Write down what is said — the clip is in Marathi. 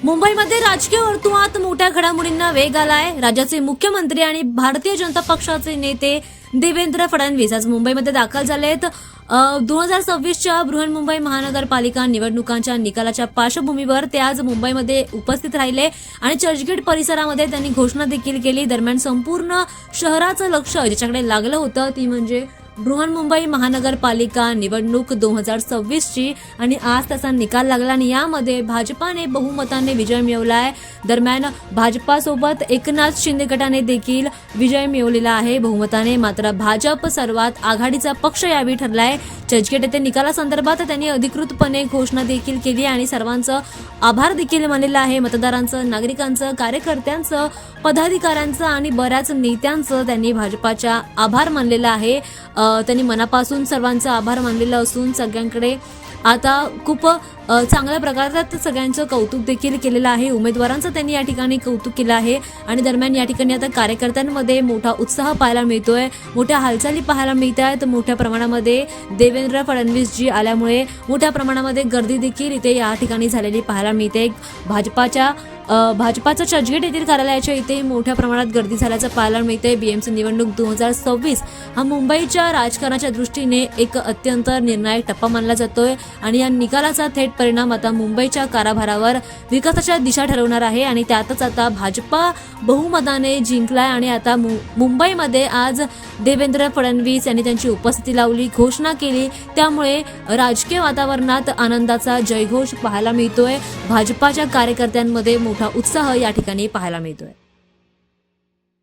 मुंबईमध्ये राजकीय वर्तुळात मोठ्या घडामोडींना वेग आलाय। राज्याचे मुख्यमंत्री आणि भारतीय जनता पक्षाचे नेते देवेंद्र फडणवीस आज मुंबईमध्ये दाखल झालेत। 2026च्या बृहन्मुंबई महानगरपालिका निवडणुकांच्या निकालाच्या पार्श्वभूमीवर ते आज मुंबईमध्ये उपस्थित राहिले आणि चर्चगेट परिसरामध्ये त्यांनी घोषणा देखील केली। दरम्यान संपूर्ण शहराचं लक्ष ज्याच्याकडे लागलं होतं ती म्हणजे बृहन्मुंबई महानगरपालिका निवडणूक 2026ची आणि आज त्याचा निकाल लागला आणि यामध्ये भाजपाने बहुमताने विजय मिळवलाय। दरम्यान भाजपासोबत एकनाथ शिंदे गटाने देखील विजय मिळवलेला आहे बहुमताने। मात्र भाजप सर्वात आघाडीचा पक्ष यावेळी ठरलाय। चर्चगेट येथे निकालासंदर्भात त्यांनी अधिकृतपणे घोषणा देखील केली आणि सर्वांचं आभार देखील मानलेलं आहे। मतदारांचं, नागरिकांचं, कार्यकर्त्यांचं, पदाधिकाऱ्यांचं आणि बऱ्याच नेत्यांचं त्यांनी भाजपाच्या आभार मानलेला आहे। त्यांनी मनापासून सर्वांचा आभार मानलेला असून सगळ्यांकडे आता खूप चांगल्या प्रकारात सगळ्यांचं कौतुक देखील केलेलं आहे। उमेदवारांचं त्यांनी या ठिकाणी कौतुक केलं आहे आणि दरम्यान या ठिकाणी आता कार्यकर्त्यांमध्ये मोठा उत्साह पाहायला मिळतोय, मोठ्या हालचाली पाहायला मिळत आहेत। मोठ्या प्रमाणामध्ये देवेंद्र फडणवीस जी आल्यामुळे मोठ्या प्रमाणामध्ये गर्दी देखील इथे या ठिकाणी झालेली पाहायला मिळते। भाजपाच्या चर्चगेट येथील कार्यालयाच्या इथे मोठ्या प्रमाणात गर्दी झाल्याचं पाहायला मिळते। बीएमसी निवडणूक 2026 हा मुंबईच्या राजकारणाच्या दृष्टीने एक अत्यंत निर्णायक टप्पा मानला जातोय आणि या निकालाचा थेट परिणाम आता मुंबईच्या कारभारावर, विकासाच्या दिशा ठरवणार आहे आणि त्यातच आता भाजपा बहुमताने जिंकलाय आणि आता मुंबईमध्ये आज देवेंद्र फडणवीस यांनी त्यांची उपस्थिती लावली, घोषणा केली। त्यामुळे राजकीय वातावरणात आनंदाचा जयघोष पाहायला मिळतोय। भाजपाच्या कार्यकर्त्यांमध्ये मोठा उत्साह या ठिकाणी पाहायला मिळतोय।